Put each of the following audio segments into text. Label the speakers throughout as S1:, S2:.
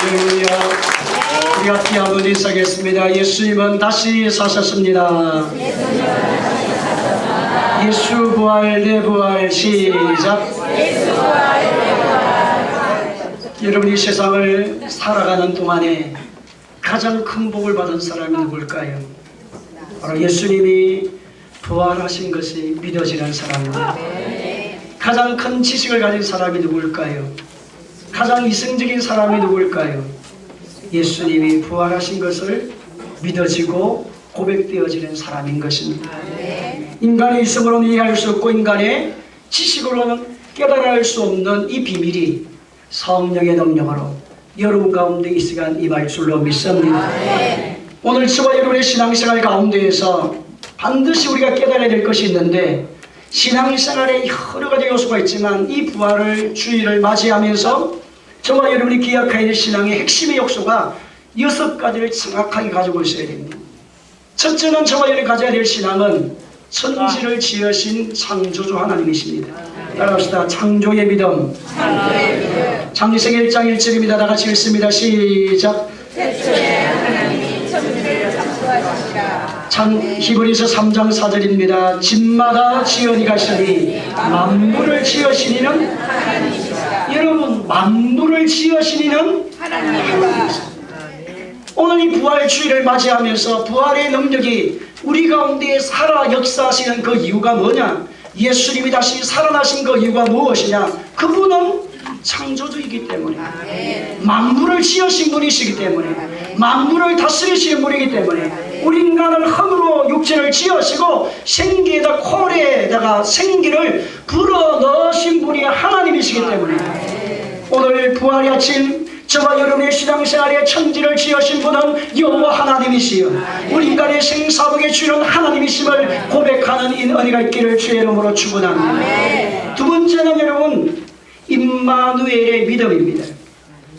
S1: 할렐루야. 우리 앞에 한번 인사하겠습니다. 예수님은 다시 사셨습니다. 예수 부활 내 부활 시작. 여러분, 이 세상을 살아가는 동안에 가장 큰 복을 받은 사람이 누굴까요? 바로 예수님이 부활하신 것이 믿어지는 사람입니다. 가장 큰 지식을 가진 사람이 누굴까요? 가장 이성적인 사람이 누굴까요? 예수님이 부활하신 것을 믿어지고 고백되어지는 사람인 것입니다. 인간의 이성으로는 이해할 수 없고 인간의 지식으로는 깨달을 수 없는 이 비밀이 성령의 능력으로 여러분 가운데 이 시간 임할 줄로 믿습니다. 오늘 저와 여러분의 신앙생활 가운데에서 반드시 우리가 깨달아야 될 것이 있는데, 신앙생활에 여러 가지 요소가 있지만 이 부활을 주일을 맞이하면서 저와 여러분이 기억해야 될 신앙의 핵심의 요소가 6가지를 정확하게 가지고 있어야 됩니다. 첫째는 저와 여러분이 가져야 될 신앙은 천지를 지으신 창조주 하나님이십니다. 따라합시다. 창조의 믿음. 창세기 1장 1절입니다. 다 같이 읽습니다. 시작. 히브리서 3장 4절입니다. 집마다 지으니가 있으니 만물을 지으시니는 하나님이시다. 여러분, 만물을 지으시니는 하나님이시다. 오늘 이 부활 주일을 맞이하면서 부활의 능력이 우리 가운데 살아 역사하시는 그 이유가 뭐냐? 예수님이 다시 살아나신 그 이유가 무엇이냐? 그분은 창조주이기 때문에, 만물을 지으신 분이시기 때문에, 만물을 다스리시는 분이기 때문에, 우리 인간을 흙으로 육체를 지으시고 생기에다 콜에다가 생기를 불어넣으신 분이 하나님이시기 때문에, 오늘 부활의 아침 저와 여러분의 신앙생활에 천지를 지으신 분은 여호와 하나님이시여, 우리 인간의 생사복의 주인은 하나님이심을 고백하는 이 은혜가 있기를 주의 이름으로 축원합니다. 두 번째는 여러분, 임마누엘의 믿음입니다.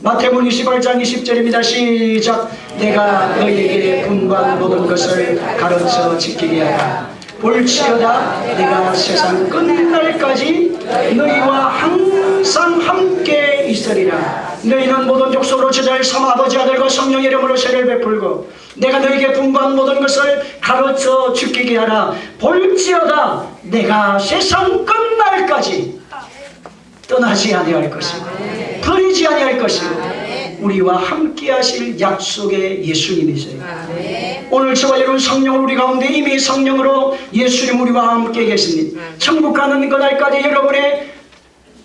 S1: 마태복음 28장 20절입니다. 시작. 내가 너희에게 분부한 모든 것을 가르쳐 지키게 하라. 볼지어다 내가 세상 끝날까지 너희와 항상 함께 있으리라. 너희는 모든 족속으로 제자를 삼아 아버지 아들과 성령의 이름으로 세례를 베풀고 내가 너희에게 분부한 모든 것을 가르쳐 지키게 하라. 볼지어다 내가 세상 끝날까지 떠나지 아니할 것이고 버리지 아니할 것이고 우리와 함께 하실 약속의 예수님이세요. 오늘 저와 여러분 성령을 우리 가운데 이미 성령으로 예수님 우리와 함께 계십니다. 천국 가는 그날까지 여러분의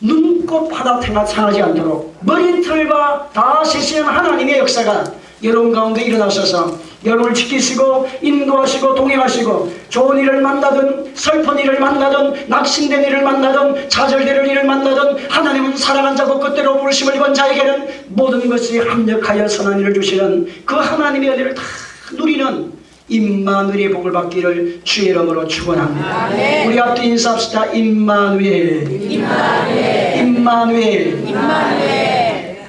S1: 눈곱 하나 상하지 않도록 머리털과 다 세시는 하나님의 역사가 여러분 가운데 일어나셔서 여러분을 지키시고 인도하시고 동행하시고 좋은 일을 만나든 슬픈 일을 만나든 낙심된 일을 만나든 좌절될 일을 만나든 하나님은 사랑한 자고 끝대로 부르심을 입은 자에게는 모든 것이 합력하여 선한 일을 주시는 그 하나님의 은혜를 다 누리는 임마누엘의 복을 받기를 주의 이름으로 축원합니다. 우리 앞에 인사합시다. 임마누엘.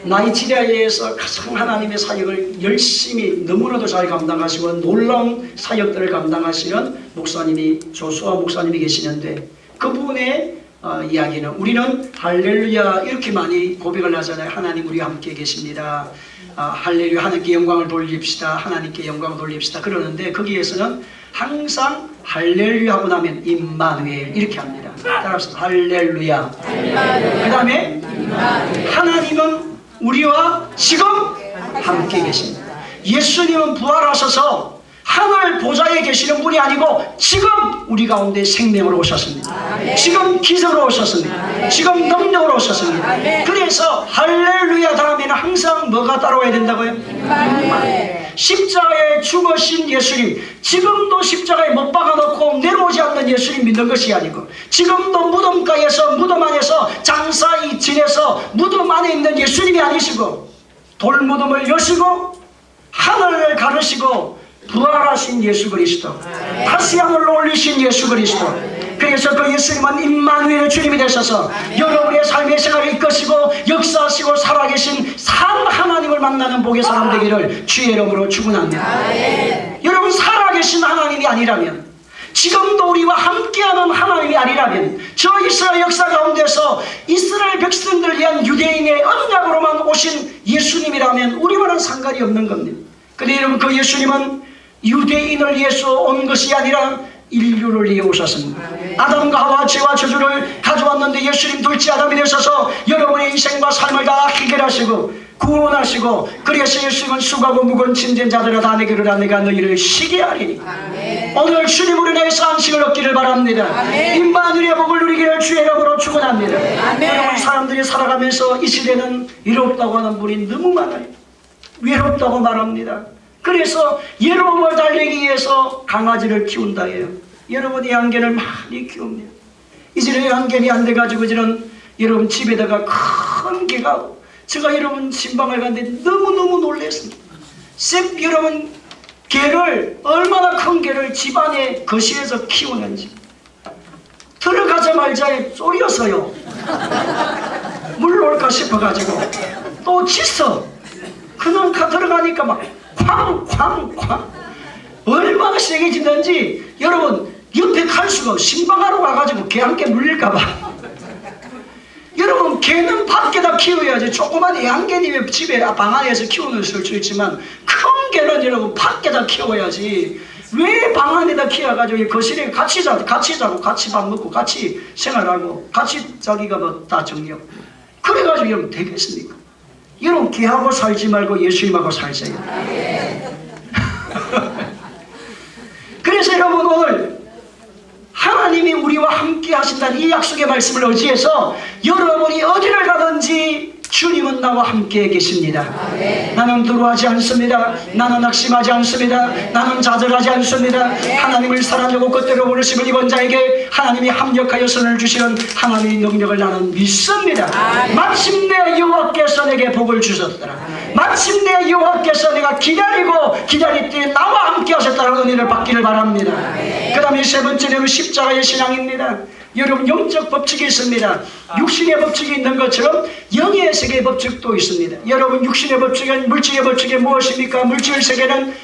S1: 나이지리아에서 가장 하나님의 사역을 열심히 너무나도 잘 감당하시고 놀라운 사역들을 감당하시는 목사님이 조수아 목사님이 계시는데, 그분의 이야기는 우리는 할렐루야 이렇게 많이 고백을 하잖아요. 하나님 우리와 함께 계십니다. 할렐루야, 하나님께 영광을 돌립시다. 하나님께 영광을 돌립시다. 그러는데 거기에서는 항상 할렐루야 하고 나면 임마누엘 이렇게 합니다. 따라서 할렐루야. 그 다음에 하나님은 우리와 지금 함께 계십니다. 예수님은 부활하셔서 하늘 보좌에 계시는 분이 아니고 지금 우리 가운데 생명으로 오셨습니다. 지금 기적으로 오셨습니다. 지금 능력으로 오셨습니다. 그래서 할렐루야 다음에는 항상 뭐가 따라와야 된다고요? 십자가에 죽으신 예수님, 지금도 십자가에 못 박아놓고 내려오지 않는 예수님 믿는 것이 아니고, 지금도 무덤가에서 무덤 안에서 장사이 지내서 무덤 안에 있는 예수님이 아니시고, 돌무덤을 여시고 하늘을 가르시고 부활하신 예수 그리스도, 다시 하늘로 올리신 예수 그리스도. 그래서 그 예수님은 임마누엘의 주님이 되셔서 여러분의 삶의 생활을 이끄시고 역사하시고 살아계신 산 하나님을 만나는 복의 사람 되기를 주의 이름으로 축원합니다. 여러분, 살아계신 하나님이 아니라면, 지금도 우리와 함께하는 하나님이 아니라면, 저 이스라엘 역사 가운데서 이스라엘 백성들을 위한 유대인의 언약으로만 오신 예수님이라면 우리와는 상관이 없는 겁니다. 근데 여러분, 그 예수님은 유대인을 위해서 온 것이 아니라 인류를 위해 오셨습니다. 아담과 하와 죄와 저주를 가져왔는데 예수님 둘째 아담이 되셔서 여러분의 인생과 삶을 다 해결하시고 구원하시고, 그래서 예수님은 수고하고 무거운 짐진 자들아 다 내게로 오라, 내가 너희를 쉬게 하리니. 오늘 주님으로 인해서 안식을 얻기를 바랍니다. 임마누엘의 복을 누리기를 주의 이름으로 축원합니다. 여러분, 사람들이 살아가면서 이 시대는 외롭다고 하는 분이 너무 많아요. 외롭다고 말합니다. 그래서 외로움을 달래기 위해서 강아지를 키운다 해요. 여러분, 애완견을 많이 키웁니다. 이제는 애완견이 안 돼가지고 저는 여러분 집에다가 큰 개가, 제가 여러분 신방을 갔는데 너무너무 놀랐습니다. 여러분, 개를, 얼마나 큰 개를 집안에 거실에서 키우는지. 들어가자마자 쫄렸어요. 물 올까 싶어가지고. 또 짖어. 그냥 들어가니까 막 쾅쾅쾅, 얼마나 세게 짖는지. 여러분, 옆에 갈 수가 없어. 신방하러 가가지고 개 한 개 물릴까봐. 여러분, 개는 밖에다 키워야지. 조그만 애완개님의 집에 방 안에서 키우는 수 있지만 큰 개는 여러분 밖에다 키워야지. 왜 방 안에다 키워가지고 거실에 같이 자고 같이 밥 먹고 같이 생활하고 같이 자기가 뭐 다 정리하고 그래가지고 여러분 되겠습니까? 여러분, 개하고 살지 말고 예수님하고 살세요. 그래서 여러분, 오늘 하나님이 우리와 함께 하신다는 이 약속의 말씀을 의지해서 여러분이 어디를 가든지 주님은 나와 함께 계십니다. 나는 두려워하지 않습니다. 나는 낙심하지 않습니다. 나는 좌절하지 않습니다. 하나님을 사랑하고 그때로 부르심을 입은 자에게 하나님이 합력하여 선을 주시는 하나님의 능력을 나는 믿습니다. 마침내 여호와께서 내게 복을 주셨더라. 마침내 여호와께서 내가 기다리고 기다릴 때 나와 함께 하셨다는 은혜를 받기를 바랍니다. 그 다음에 세 번째는 십자가의 신앙입니다. 여러분, 영적 법칙이 있습니다. 육신의 법칙이 있는 것처럼 영의 세계의 법칙도 있습니다. 여러분, 육신의 법칙은, 물질의 법칙이 무엇입니까? 물질 세계는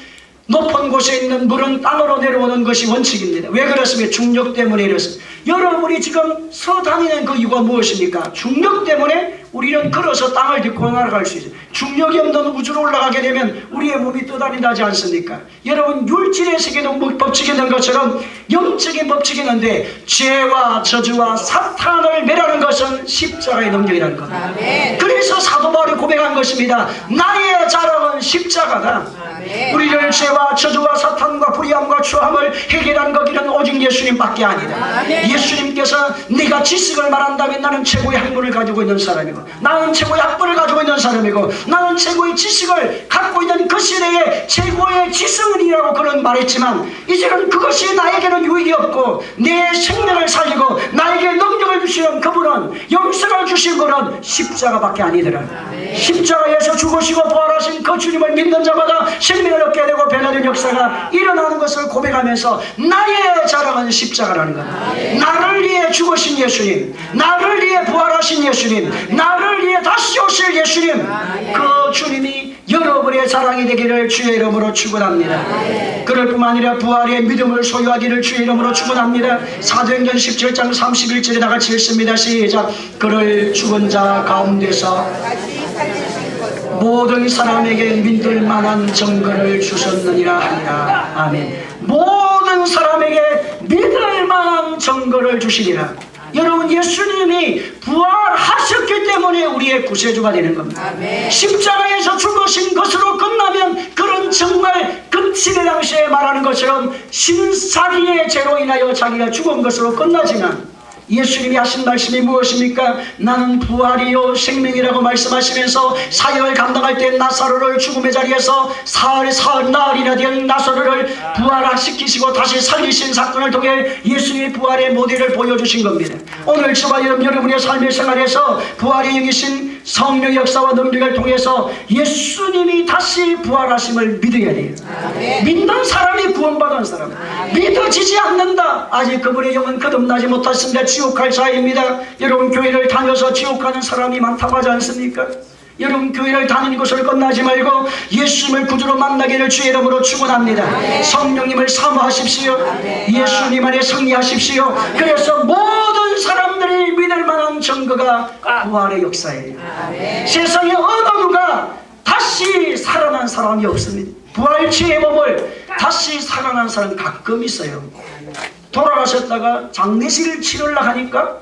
S1: 높은 곳에 있는 물은 땅으로 내려오는 것이 원칙입니다. 왜 그렇습니까? 중력 때문에 이렇습니다. 여러분이 지금 서 다니는 그 이유가 무엇입니까? 중력 때문에 우리는 걸어서 땅을 딛고 날아갈 수 있어요. 중력이 없는 우주로 올라가게 되면 우리의 몸이 떠다닌다지 않습니까? 여러분, 율질의 세계도 법칙이 있는 것처럼 영적인 법칙이 있는데, 죄와 저주와 사탄을 멸하는 것은 십자가의 능력이라는 겁니다. 그래서 사도 바울이 고백한 것입니다. 나의 자랑은 십자가다. 우리를 죄와 저주와 사탄과 불의함과 추함을 해결한 거기는 오직 예수님밖에 아니다. 예수님께서 네가 지식을 말한다면 나는 최고의 학문을 가지고 있는 사람이고, 나는 최고의 학문을 가지고 있는 사람이고, 나는 최고의 지식을 갖고 있는 그 시대의 최고의 지성인이라고 그는 말했지만, 이제는 그것이 나에게는 유익이 없고 내 생명을 살리고 나에게 능력을 주시는 그분은, 영생을 주신 분은 십자가밖에 아니더라. 십자가에서 죽으시고 부활하신 그 주님을 믿는 자마다 생명을 얻게 되고 변화된 역사가 일어나는 것을 고백하면서 나의 자랑은 십자가라는 것. 나를 위해 죽으신 예수님, 나를 위해 부활하신 예수님, 나를 위해 다시 오실 예수님, 그 주님이 여러분의 자랑이 되기를 주의 이름으로 축원합니다. 그럴 뿐만 아니라 부활의 믿음을 소유하기를 주의 이름으로 축원합니다. 사도행전 17장 31절에 나같이 읽습니다. 시작. 그를 죽은 자 가운데서 모든 사람에게 믿을 만한 증거를 주셨느니라 하니라. 아멘. 모든 사람에게 믿을 만한 증거를 주시리라. 여러분, 예수님이 부활하셨기 때문에 우리의 구세주가 되는 겁니다. 십자가에서 죽으신 것으로 끝나면 그런 정말 그 시대 당시에 말하는 것처럼 신사기의 죄로 인하여 자기가 죽은 것으로 끝나지만, 예수님이 하신 말씀이 무엇입니까? 나는 부활이요 생명이라고 말씀하시면서 사역을 감당할 때 나사로를 죽음의 자리에서 사흘나흘이나 된 나사로를 부활시키시고 다시 살리신 사건을 통해 예수님의 부활의 모델을 보여주신 겁니다. 오늘 저와 여러분의 삶의 생활에서 부활의 영이신 성령의 역사와 능력을 통해서 예수님이 다시 부활하심을 믿어야 돼요. 믿는 사람이 구원받은 사람. 믿어지지 않는다, 아직 그분의 영은 거듭나지 못했습니다. 지옥 갈 자입니다. 여러분, 교회를 다녀서 지옥 가는 사람이 많다고 하지 않습니까? 여러분 교회를 다니는 것을 끝나지 말고 예수님을 구주로 만나기를 주의 이름으로 축원합니다. 성령님을 사모하십시오. 예수님 안에 승리하십시오. 그래서 모든 사람들이 믿을 만한 증거가 부활의 역사예요. 세상에 어느 누가 다시 살아난 사람이 없습니다. 부활체의 몸을 다시 살아난 사람 가끔 있어요. 돌아가셨다가 장례식을 치르려고 하니까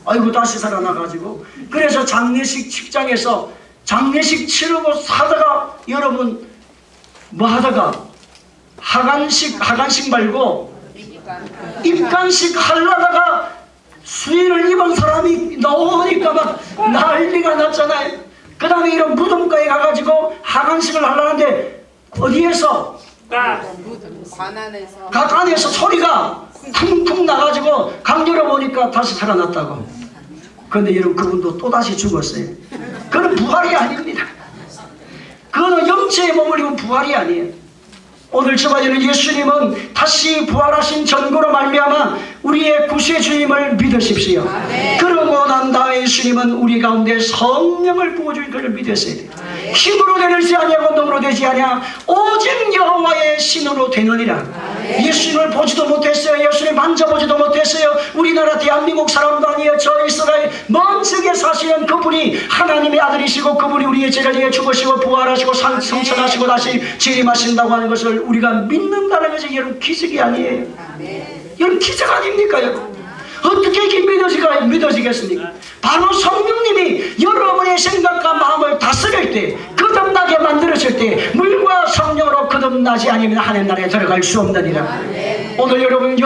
S1: 아이고 다시 살아나가지고, 그래서 장례식 직장에서 장례식 치르고 사다가 여러분 뭐 하다가 하간식 말고 입간식 하려다가 수의를 입은 사람이 나오니까 막 난리가 났잖아요. 그 다음에 이런 무덤가에 가가지고 하간식을 하려는데 어디에서? 관안에서 소리가 쿵쿵 나가지고 강제로 보니까 다시 살아났다고. 그런데 여러분 그분도 또다시 죽었어요. 그건 부활이 아닙니다. 그거는 영체의 몸을 입은 부활이 아니에요. 오늘 저마저는 예수님은 다시 부활하신 전거로 말미암아 우리의 구세주님을 믿으십시오. 그러고 난 다음에 예수님은 우리 가운데 성령을 부어줄 것을 믿으셔야 돼요. 힘으로 되는지 아니하고 능으로 되지 아니하 오직 여호와의 신으로 되느니라. 예수님을 보지도 못했어요. 예수님 만져보지도 못했어요. 우리나라 대한민국 사람도 아니에요. 저 이스라엘 먼 세계 사시는 그분이 하나님의 아들이시고 그분이 우리의 죄를 위해 죽으시고 부활하시고 성천하시고 다시 재림하신다고 하는 것을 우리가 믿는다는 것이 여러분 기적이 아니에요. 여러분 기적 아닙니까 여러분? 어떻게 이렇게 믿어지겠습니까? 바로 성령님이 여러분의 생각과 마음을 다스릴 때, 거듭나게 만들었을 때 물과 성령으로 거듭나지 않으면 하나님 나라에 들어갈 수 없느니라. 오늘 여러분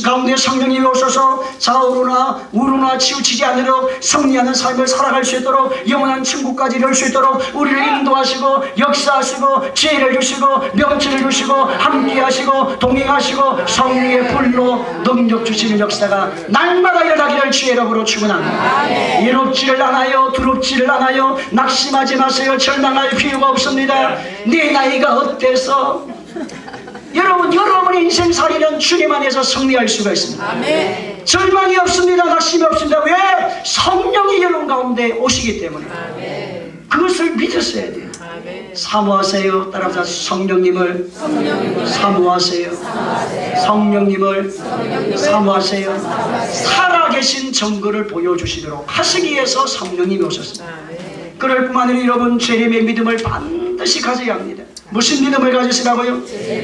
S1: 가운데 성령님이 오셔서 좌우로나 우로나 치우치지 않도록 승리하는 삶을 살아갈 수 있도록 영원한 천국까지 이룰 수 있도록 우리를 인도하시고 역사하시고 지혜를 주시고 명철을 주시고 함께하시고 동행하시고 성령의 불로 능력 주시는 역사가 날마다 일어나기를 주의 이름으로 축원합니다. 외롭지를 않아요. 두렵지를 않아요. 낙심하지 마세요. 절망할 필요가 없습니다. 내 나이가 어때서 여러분의 인생살이는 주님 안에서 승리할 수가 있습니다. 아멘. 절망이 없습니다. 낙심이 없습니다. 왜? 성령이 여러분 가운데 오시기 때문에. 아멘. 그것을 믿으셔야 돼요. 아멘. 사모하세요. 따라서 성령님을 사모하세요. 성령님을 사모하세요. 살아계신 증거를 보여주시도록 하시기 위해서 성령님이 오셨습니다. 그럴 뿐만 아니라 여러분 재림의 믿음을 반드시 가져야 합니다. 무슨 믿음을 가지시라고요?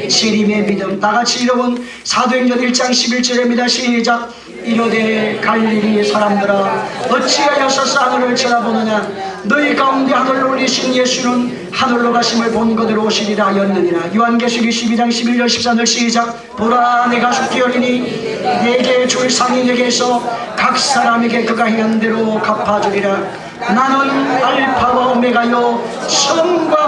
S1: 재림의 믿음. 다같이 여러분 사도행전 1장 11절입니다. 시작. 이르되 갈릴리 사람들아 어찌하여서 하늘을 쳐다보느냐. 너희 가운데 하늘로 올리신 예수는 하늘로 가심을 본 그대로 오시리라 하였느니라. 요한계시록 12장 11절 13절 시작. 보라 내가 속되어리니 내게 줄 상이 내게서 각 사람에게 그가 행한 대로 갚아주리라. 나는 알파와 오메가요 처음과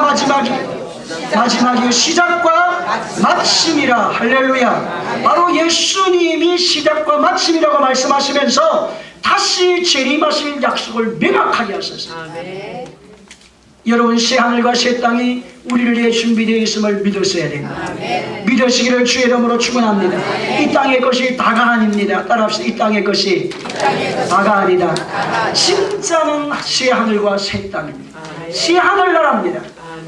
S1: 마지막이 시작과 마침이라. 할렐루야. 바로 예수님이 시작과 마침이라고 말씀하시면서 다시 재림하실 약속을 명확하게 하셨어요. 여러분 새하늘과 새 땅이 우리를 위해 준비되어 있음을 믿으셔야 됩니다. 믿으시기를 주의 이름으로 축원합니다. 이 땅의 것이 다가 아닙니다. 따라합시다. 이 땅의 것이 다가 아니다. 진짜는 새하늘과 새 땅입니다. 새하늘나라입니다.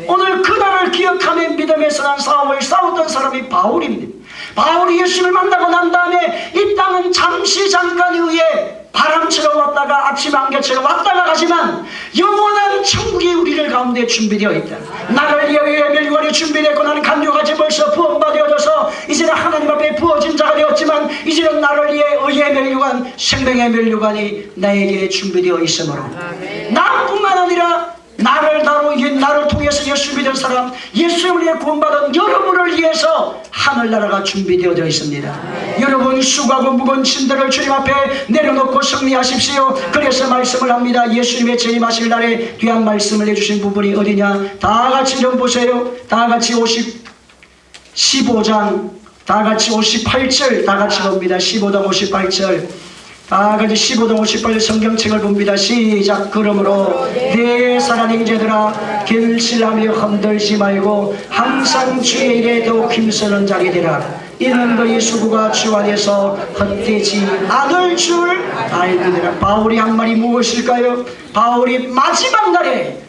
S1: 오늘 그 날을 기억하며 믿음의 선한 싸움을 싸웠던 사람이 바울입니다. 바울이 예수를 만나고 난 다음에 이 땅은 잠깐 후에 바람처럼 왔다가 아침 안개처럼 왔다가 가지만 영원한 천국이 우리를 가운데 준비되어 있다. 나를 위해 의의 멸류관이 준비되었고 나는 감격하지 벌써 부원받아져서 이제는 하나님 앞에 부어진 자가 되었지만 이제는 나를 위해 의의 멸류관 생명의 멸류관이 나에게 준비되어 있으므로 나뿐만 아니라 나를 통해서 예수 믿은 사람, 예수를 위해 구원받은 여러분을 위해서 하늘나라가 준비되어져 있습니다. 여러분 수고하고 무거운 짐들을 주님 앞에 내려놓고 승리하십시오. 그래서 말씀을 합니다. 예수님의 재림하실 날에 귀한 말씀을 해주신 부분이 어디냐. 다같이 좀 보세요. 다같이 15장 다같이 58절 다같이 봅니다. 15장 58절 다같이 15장 58절 성경책을 봅니다. 시작. 그러므로 내 사랑하는 형제들아 결실하며 흔들지 말고 항상 주의 일에 더욱 힘쓰는 자게 되라. 이는 너희 수고가 주 안에서 헛되지 않을 줄 알게 되라. 바울이 한 말이 무엇일까요? 바울이 마지막 날에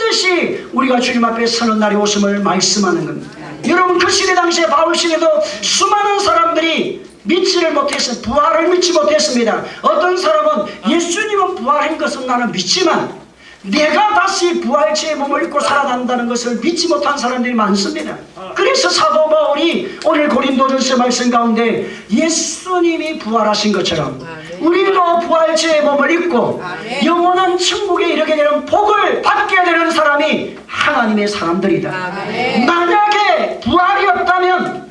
S1: 반드시 우리가 주님 앞에 서는 날이 오심을 말씀하는 겁니다. 여러분, 그 시대 당시에 바울 시대도 수많은 사람들이 믿지를 못했어요. 부활을 믿지 못했습니다. 어떤 사람은 예수님은 부활한 것은 나는 믿지만 내가 다시 부활체의 몸을 입고 살아난다는 것을 믿지 못한 사람들이 많습니다. 그래서 사도 바울이 오늘 고린도전서 말씀 가운데 예수님이 부활하신 것처럼 우리도 부활체의 몸을 입고 영원한 천국에 이르게 되는 복을 받게 되는 사람이 하나님의 사람들이다. 만약에 부활이 없다면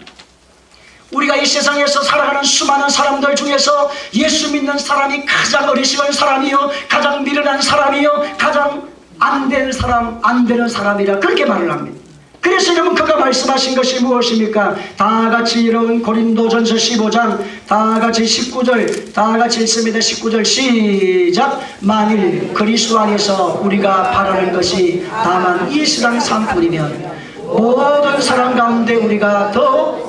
S1: 우리가 이 세상에서 살아가는 수많은 사람들 중에서 예수 믿는 사람이 가장 어리석은 사람이요, 가장 미련한 사람이요, 가장 안 되는 사람이라 그렇게 말을 합니다. 그래서 여러분, 그가 말씀하신 것이 무엇입니까? 다 같이 이런 고린도전서 15장 다 같이 19절 다 같이 읽습니다. 19절 시작. 만일 그리스도 안에서 우리가 바라는 것이 다만 이 세상 삶뿐이면 모든 사람 가운데 우리가 더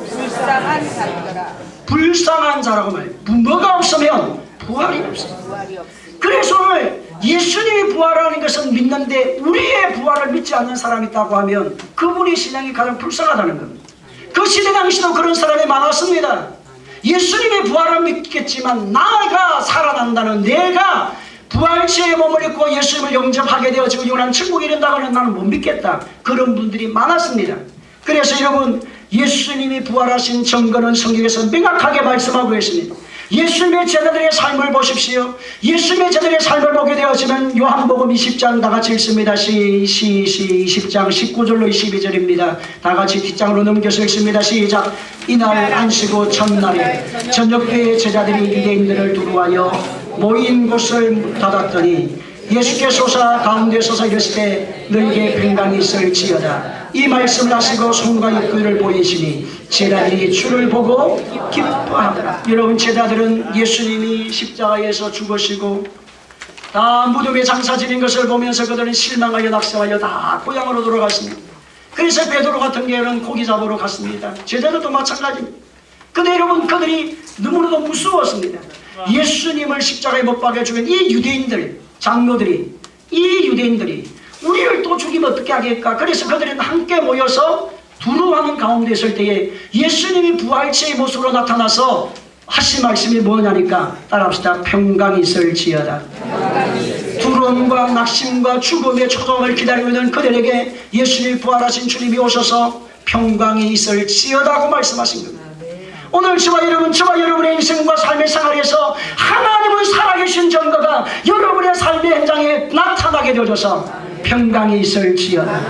S1: 불쌍한 자라고 말해요. 뭐가 없으면 부활이 없어요. 그래서 오늘 예수님이 부활하는 것은 믿는데 우리의 부활을 믿지 않는 사람이 있다고 하면 그분의 신앙이 가장 불쌍하다는 겁니다. 그 시대 당시도 그런 사람이 많았습니다. 예수님의 부활을 믿겠지만 나가 살아난다는, 내가 부활체의 몸을 입고 예수님을 영접하게 되어지고 영원한 천국에 이른다고 하는 나는 못 믿겠다. 그런 분들이 많았습니다. 그래서 여러분, 예수님이 부활하신 증거는 성경에서 명확하게 말씀하고 있습니다. 예수님의 제자들의 삶을 보십시오. 예수님의 제자들의 삶을 보게 되어지면 요한복음 20장 다 같이 읽습니다. 20장 19절로 22절입니다. 다 같이 뒷장으로 넘겨서 읽습니다. 시작. 이날 안식 첫날에 저녁때에 제자들이 유대인들을 두루하여 모인 곳을 닫았더니 예수께서 가운데 서서 이르시되 너희에게 평강이 있을지어다. 이 말씀을 하시고 손과 옆구리를 보이시니 제자들이 주를 보고 기뻐하더라. 여러분, 제자들은 예수님이 십자가에서 죽으시고 다 무덤에 장사 지닌 것을 보면서 그들은 실망하여 낙심하여 다 고향으로 돌아갔습니다. 그래서 베드로 같은 경우는 고기 잡으러 갔습니다. 제자들도 마찬가지입니다. 근데 여러분, 그들이 너무나도 무서웠습니다. 예수님을 십자가에 못 박아 죽인 이 유대인들, 장로들이, 이 유대인들이 우리를 또 죽이면 어떻게 하겠까? 그래서 그들은 함께 모여서 두루하는 가운데 있을 때에 예수님이 부활체의 모습으로 나타나서 하신 말씀이 뭐냐니까 따라합시다. 평강이 있을지어다. 두려움과 낙심과 죽음의 초점을 기다리고 있는 그들에게 예수님이 부활하신 주님이 오셔서 평강이 있을지어다고 말씀하신 겁니다. 오늘 저와 여러분의 인생과 삶의 생활에서 하나님은 살아계신 증거가 여러분의 삶의 현장에 나타나게 되어져서 평강이 있을지어다.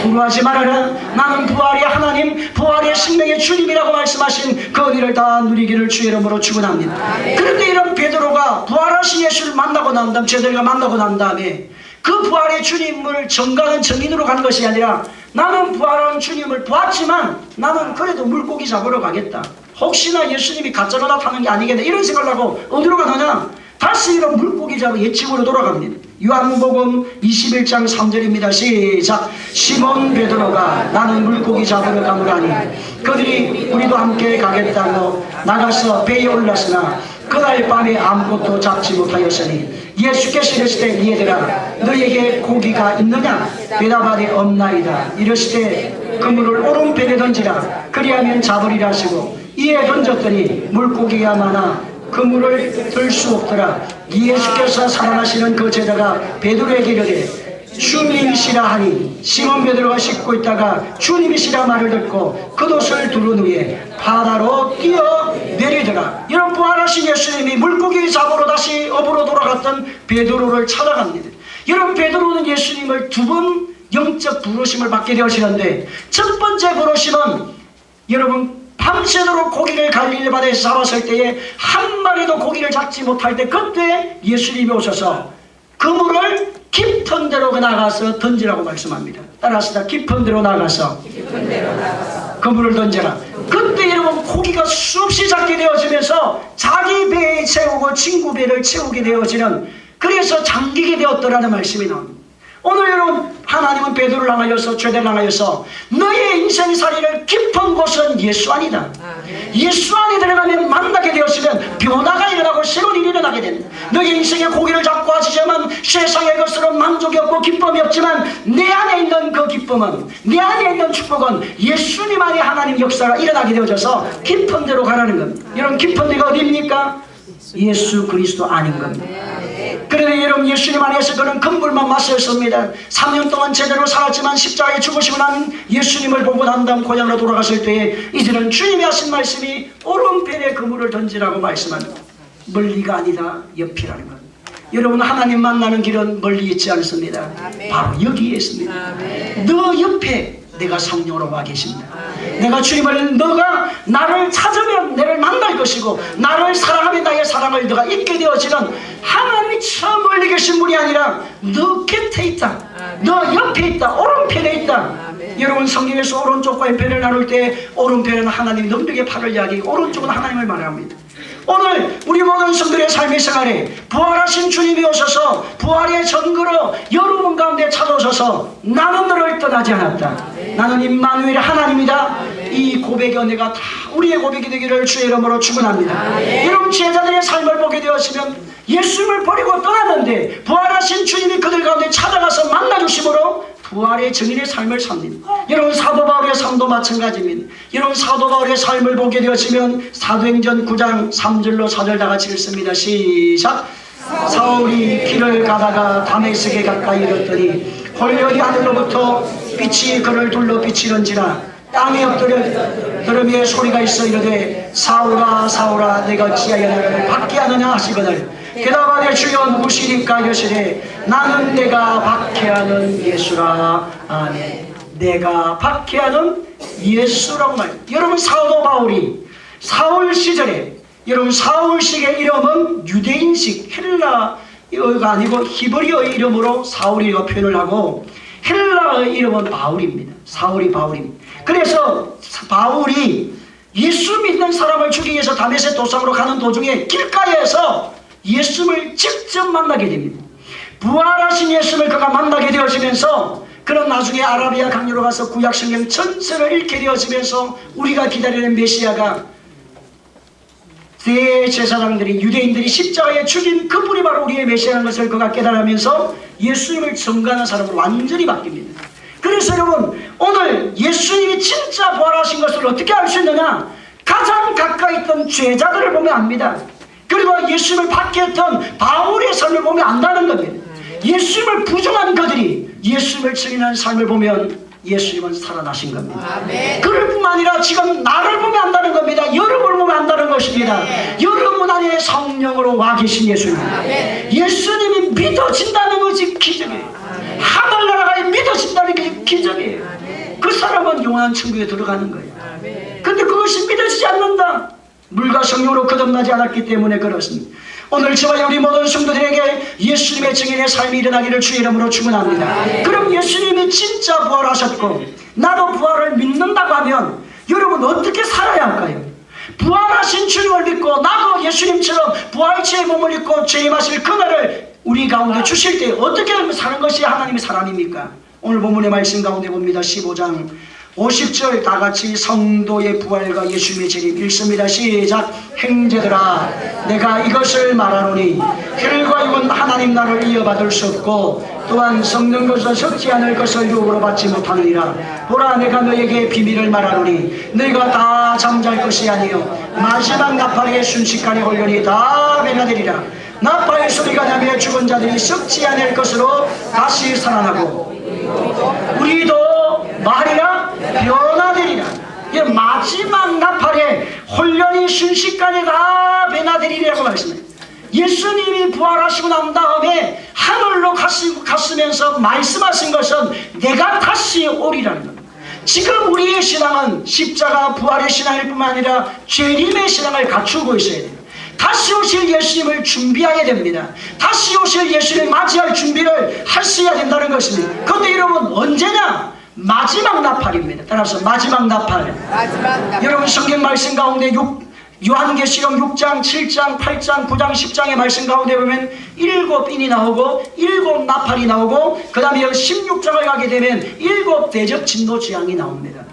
S1: 두려워하지 말아라. 나는 부활의 하나님, 부활의 생명의 주님이라고 말씀하신 그 은혜를 다 누리기를 주의 이름으로 축원합니다. 그런데 이런 베드로가 부활하신 예수를 만나고 난 다음, 제자들과 만나고 난 다음에 그 부활의 주님을 정가는 정인으로 간 것이 아니라 나는 부활한 주님을 보았지만 나는 그래도 물고기 잡으러 가겠다. 혹시나 예수님이 가짜로 나타나는 게 아니겠네, 이런 생각을 하고 어디로 가느냐? 다시 이런 물고기 잡아 옛집으로 돌아갑니다. 요한복음 21장 3절입니다. 시작. 시몬 베드로가 나는 물고기 잡으러 가노라니 그들이 우리도 함께 가겠다고 나가서 배에 올랐으나 그날 밤에 아무것도 잡지 못하였으니 예수께서 이르시되 얘들아 너희에게 고기가 있느냐? 대답하되 없나이다. 이르시되 그물을 오른편에 던지라 그리하면 잡으리라 하시고 이에 던졌더니 물고기가 많아 그물을 들 수 없더라. 예수께서 살아나시는 그 제자가 베드로에게 이르되 주님이시라 하니 시몬 베드로가 씻고 있다가 주님이시라 말을 듣고 겉옷을 두른 후에 바다로 뛰어내리더라. 이런 부활하신 예수님이 물고기 잡으러 다시 업으로 돌아갔던 베드로를 찾아갑니다. 여러분, 베드로는 예수님을 두 번 영적 부르심을 받게 되어지는데 첫 번째 부르심은 여러분 밤새도록 고기를 갈릴리 바다에서 잡았을 때에 한 마리도 고기를 잡지 못할 때 그때 예수님이 오셔서 그물을 깊은 데로 나가서 던지라고 말씀합니다. 따라합시다. 깊은 데로 나가서 그물을 던져라. 그때 여러분 고기가 수없이 잡게 되어지면서 자기 배에 채우고 친구 배를 채우게 되어지는, 그래서 잠기게 되었더라는 말씀이 나옵니다. 오늘 여러분, 하나님은 베드로를 향하여서, 죄대를 향하여서 너의 인생살이를 깊은 곳은 예수 아니다. 예수 안에 들어가면 만나게 되었으면 변화가 일어나고 새로운 일이 일어나게 됩니다. 너의 인생에 고기를 잡고 하시지만 세상의 것으로 만족이 없고 기쁨이 없지만 내 안에 있는 그 기쁨은, 내 안에 있는 축복은 예수님 안에 하나님 역사가 일어나게 되어져서 깊은 데로 가라는 겁니다. 여러분, 깊은 데가 어디입니까? 예수 그리스도 아닌 겁니다. 그런데 여러분, 예수님 안에서 그는 금불만 마셨습니다. 3년 동안 제대로 살았지만 십자가에 죽으시고 난 예수님을 보고 난 다음 고향으로 돌아갔을 때에 이제는 주님이 하신 말씀이 오른편에 그물을 던지라고 말씀합니다. 멀리가 아니다, 옆이라는 것. 여러분, 하나님 만나는 길은 멀리 있지 않습니다. 바로 여기에 있습니다. 너 옆에 내가 성령으로 와 계십니다. 내가 주님을, 너가 나를 찾으면 나를 만날 것이고 나를 사랑하면 나의 사랑을 너가 잊게 되어지는 하나님이 저 멀리 계신 분이 아니라 너 곁에 있다, 너 옆에 있다, 오른편에 있다. 여러분, 성경에서 오른쪽과 왼편을 나눌 때 오른편은 하나님 능력의 팔을 이야기하고 오른쪽은 하나님을 말합니다. 오늘 우리 모든 성도의 삶의 생활에 부활하신 주님이 오셔서 부활의 전거로 여러분 가운데 찾아오셔서 나는 너를 떠나지 않았다, 나는 임마누엘 하나님이다. 이 고백의 은혜가 다 우리의 고백이 되기를 주의 이름으로 축원합니다. 여러분, 제자들의 삶을 보게 되었으면 예수님을 버리고 떠났는데 부활하신 주님이 그들 가운데 찾아가서 만나주심으로 부활의 증인의 삶을 삽니다. 여러분, 사도 바울의 삶도 마찬가지입니다. 여러분, 사도 바울의 삶을 보게 되었으면 사도행전 9장 3절로 4절 다 같이 읽습니다. 시작. 사울이 길을 가다가 다메섹에 가까이 이르렀더니 홀연히 하늘로부터 빛이 그를 둘러 비치는지라 땅에 엎드려 들으며 소리가 있어 이르되 사울아 사울아 내가 어찌하여 나를 박해하느냐 하시거늘 대답하되 주여 누구시니까 이르시되 나는 내가 박해하는 예수라. 아멘. 내가 박해하는 예수라고 말합니다. 여러분, 사도 바울이 사울 시절에, 여러분, 사울식의 이름은 유대인식 헬라어가 아니고 히브리어의 이름으로 사울이라고 표현을 하고 헬라어의 이름은 바울입니다. 사울이 바울입니다. 그래서 바울이 예수 믿는 사람을 죽이기 위해서 다메섹 도상으로 가는 도중에 길가에서 예수님을 직접 만나게 됩니다. 부활하신 예수님을 그가 만나게 되어지면서 그는 나중에 아라비아 강요로 가서 구약성경 전체를 읽게 되어지면서 우리가 기다리는 메시아가 대제사장들이, 유대인들이 십자가에 죽인 그분이 바로 우리의 메시아라는 것을 그가 깨달으면서 예수님을 증거하는 사람으로 완전히 바뀝니다. 그래서 여러분, 오늘 예수님이 진짜 부활하신 것을 어떻게 알 수 있느냐? 가장 가까이 있던 제자들을 보면 압니다. 그리고 예수님을 박해했던 바울의 삶을 보면 안다는 겁니다. 예수님을 부정한 그들이 예수님을 증인하는 삶을 보면 예수님은 살아나신 겁니다. 그럴 뿐만 아니라 지금 나를 보면 안다는 겁니다. 여러분을 보면 안다는 것입니다. 여러분 안에 성령으로 와 계신 예수님. 예수님이 믿어진다는 것이 기적이에요. 하늘나라가 믿어진다는 게 기적이에요. 그 사람은 영원한 천국에 들어가는 거예요. 근데 그것이 믿어지지 않는다. 물과 성령으로 거듭나지 않았기 때문에 그렇습니다. 오늘 저와 우리 모든 성도들에게 예수님의 증인의 삶이 일어나기를 주의 이름으로 축원합니다. 그럼 예수님이 진짜 부활하셨고 나도 부활을 믿는다고 하면 여러분 어떻게 살아야 할까요? 부활하신 주님을 믿고 나도 예수님처럼 부활체의 몸을 입고 재림하실 그날을 우리 가운데 주실 때 어떻게 사는 것이 하나님의 사람입니까? 오늘 본문의 말씀 가운데 봅니다. 15장 50절 다 같이 성도의 부활과 예수님의 재림 읽습니다. 시작. 형제들아 내가 이것을 말하노니 혈과 육은 하나님 나라를 이어받을 수 없고 또한 썩는 것을 썩지 않을 것을 유혹으로 받지 못하느니라. 보라 내가 너에게 비밀을 말하노니 너희가 다 잠잘 것이 아니요 마지막 나팔의 순식간에 홀연히 다 변화되리라. 나팔의 소리가 나며 죽은 자들이 썩지 않을 것으로 다시 살아나고 우리도 말이라 변화되리라. 마지막 나팔에 홀연히 순식간에 다 변화되리라고 말씀해요. 예수님이 부활하시고 난 다음에 하늘로 갔으면서 말씀하신 것은 내가 다시 오리라는 겁니다. 지금 우리의 신앙은 십자가 부활의 신앙일 뿐만 아니라 재림의 신앙을 갖추고 있어야 돼요. 다시 오실 예수님을 준비해야 됩니다. 다시 오실 예수님을 맞이할 준비를 하셔야 된다는 것입니다. 그런데 여러분 언제냐? 마지막 나팔입니다. 따라서 마지막 나팔. 여러분 성경 말씀 가운데 요한계시록 6장, 7장, 8장, 9장, 10장의 말씀 가운데 보면 7인이 나오고 7 나팔이 나오고 그 다음에 16장을 가게 되면 7 대접 진노 재앙이 나옵니다.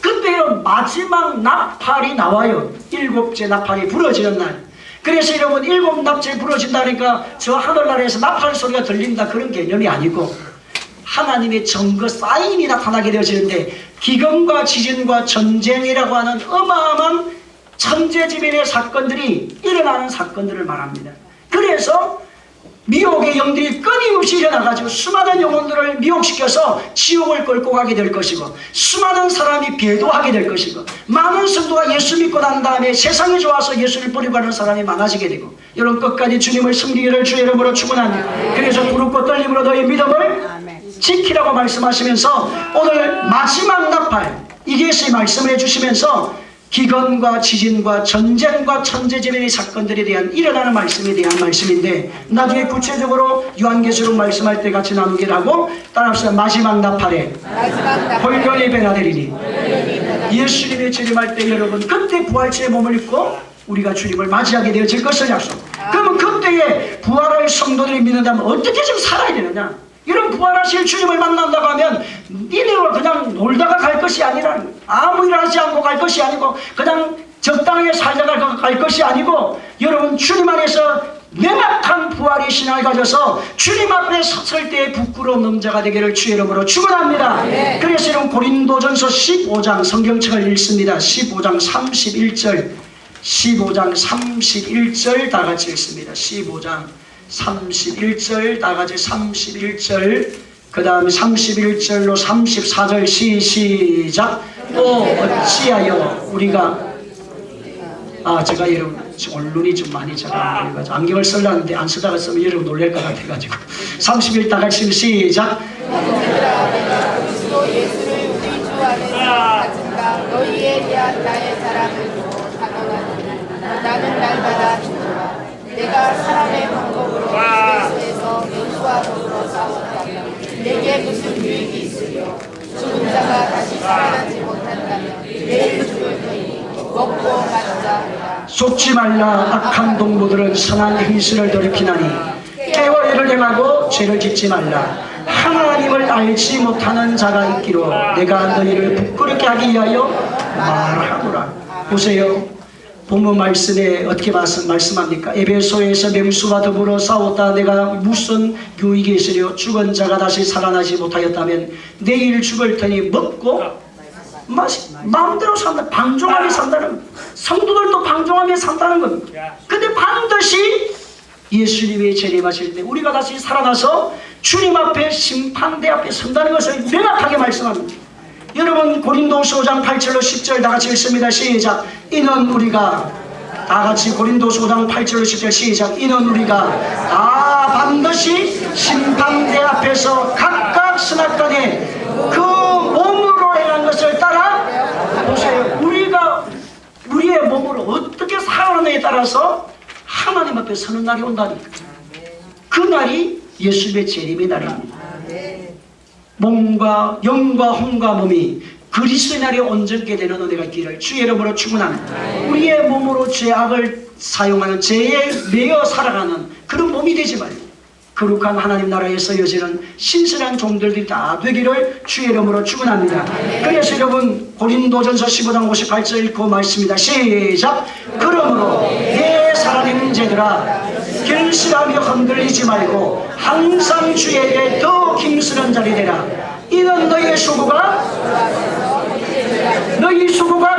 S1: 그때는 마지막 나팔이 나와요. 7째 나팔이 부러지는 날. 그래서 여러분 7납째 부러진다니까 저 하늘나라에서 나팔 소리가 들린다 그런 개념이 아니고 하나님의 증거 사인이 나타나게 되어지는데 기근과 지진과 전쟁이라고 하는 어마어마한 천재지변의 사건들이 일어나는 사건들을 말합니다. 그래서 미혹의 영들이 끊임없이 일어나가지고 수많은 영혼들을 미혹시켜서 지옥을 끌고 가게 될 것이고 수많은 사람이 배도하게 될 것이고 많은 성도가 예수 믿고 난 다음에 세상에 좋아서 예수를 버리고 가는 사람이 많아지게 되고 여러분 끝까지 주님을 섬기기를 주의 이름으로 축원합니다. 그래서 부르고 떨림으로 너희 믿음을 지키라고 말씀하시면서 오늘 마지막 나팔 이게서 말씀을 해주시면서 기근과 지진과 전쟁과 천재지변의 사건들에 대한 일어나는 말씀에 대한 말씀인데 나중에 구체적으로 요한계시록 말씀할 때 같이 나누기를 하고 따라합시다. 마지막 나팔에 홀견이 변화되리니 예수님의 재림할 때 여러분 그때 부활체의 몸을 입고 우리가 주님을 맞이하게 되어질 것을 약속. 그러면 그때에 부활할 성도들이 믿는다면 어떻게 좀 살아야 되느냐. 이런 부활하실 주님을 만난다고 하면 니네가 그냥 놀다가 갈 것이 아니라 아무 일 하지 않고 갈 것이 아니고 그냥 적당하게 살다가 갈 것이 아니고 여러분 주님 안에서 명확한 부활의 신앙을 가져서 주님 앞에 섰을 때 부끄러움 없는 자가 되기를 주의 이름으로 축원합니다. 그래서 여러분 고린도전서 15장 성경책을 읽습니다. 15장 31절 15장 31절 다 같이 읽습니다. 15장 31절 다같이 31절 그 다음에 31절로 34절 시작. 또 어찌하여 우리가 제가 여러분 언론이 좀 많이 제가 안 보여가지고 안경을 쓰려는데 안 쓰다가 쓰면 여러분 놀랄 것 같아가지고 31 다같이 시작.
S2: 예수를 우리 주 안에서 가진가 너희에 대한 나의 사랑을 단언하니 나는 날마다 죽노라. 내가 사람의 방법으로 에베소에서 민수와 더불어 싸웠다면 내게 무슨 유익이 있으리요. 죽은 자가 다시 살아나지 못한다면 내일 죽을 터이니 먹고 마시자 하라.
S1: 속지 말라. 악한 동무들은 선한 행실을 돌이키나니 깨워 일을 행하고 죄를 짓지 말라. 하나님을 알지 못하는 자가 있기로 내가 너희를 부끄럽게 하기 위하여 말하노라. 보세요. 본문 말씀에 어떻게 말씀합니까? 에베소에서 맹수와 더불어 싸웠다. 내가 무슨 유익이 있으려. 죽은 자가 다시 살아나지 못하였다면 내일 죽을 테니 먹고 마음대로 산다. 방종하며 산다는, 성도들도 방종하며 산다는 겁니다. 근데 반드시 예수님의 재림하실 때 우리가 다시 살아나서 주님 앞에 심판대 앞에 선다는 것을 명확하게 말씀합니다. 여러분 고린도서 5장 8절로 10절 다같이 읽습니다. 시작. 이는 우리가 다같이 고린도서 5장 8절로 10절 시작. 이는 우리가 다 반드시 심판대 앞에서 각각 선악간에 그 몸으로 행한 것을 따라 보세요. 우리가 우리의 몸으로 어떻게 살아가느냐에 따라서 하나님 앞에 서는 날이 온다니까. 그 날이 예수님의 재림의 날입니다. 몸과 영과 혼과 몸이 그리스도의 날에 온전케 되는 은혜가 있기를 주의 이름으로 축원합니다. 우리의 몸으로 죄악을 사용하는 죄에 매여 살아가는 그런 몸이 되지 말고 거룩한 하나님 나라에 쓰여지는 신실한 종들이 다 되기를 주의 이름으로 축원합니다. 그래서 여러분 고린도전서 15장 58절 읽고 말씀입니다. 시작. 그러므로 내 사랑의 문제들아 결실하며 흔들리지 말고 항상 주에게 더 힘쓰는 자리 되라. 이는 너희 수고가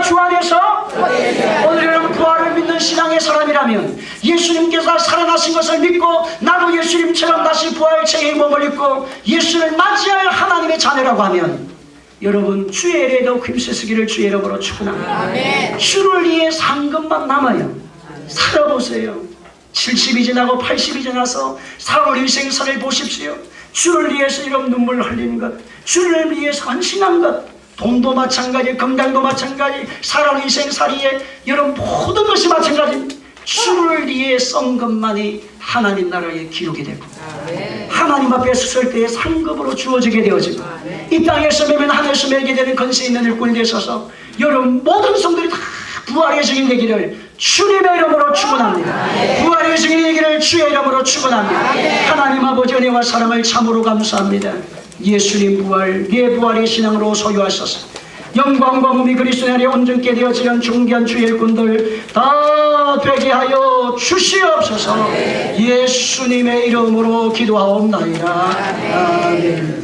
S1: 주 안에서 오늘 여러분 부활을 믿는 신앙의 사람이라면 예수님께서 살아나신 것을 믿고 나도 예수님처럼 다시 부활체의 몸을 입고 예수를 맞이할 하나님의 자녀라고 하면 여러분 주의 일에 더 힘쓰기를 주의 이름으로 축원합니다. 주를 위해 산 것만 남아요. 살아보세요. 70이 지나고 80이 지나서 사울 일생사를 보십시오. 주를 위해서 이런 눈물 흘리는 것, 주를 위해서 헌신한 것, 돈도 마찬가지, 건강도 마찬가지, 사람 일생살이에 여러분 모든 것이 마찬가지. 주를 위해 썬 것만이 하나님 나라의 기록이 되고 하나님 앞에 섰을 때의 상급으로 주어지게 되어지고 이 땅에서 매면 하늘에서 매게 되는 권세 있는 일꾼이 되셔서 여러분 모든 성들이 다 부활의 증인 되기를 주님의 이름으로 축원합니다. 부활의 증인 되기를 주의 이름으로 축원합니다. 하나님 아버지 은혜와 사랑을 참으로 감사합니다. 예수님 부활, 내 부활의 신앙으로 소유하셔서 영광과 몸이 그리스도의 안에 온전케 되어지는 존귀한 주의 일꾼들 다 되게 하여 주시옵소서. 예수님의 이름으로 기도하옵나이다. 아멘.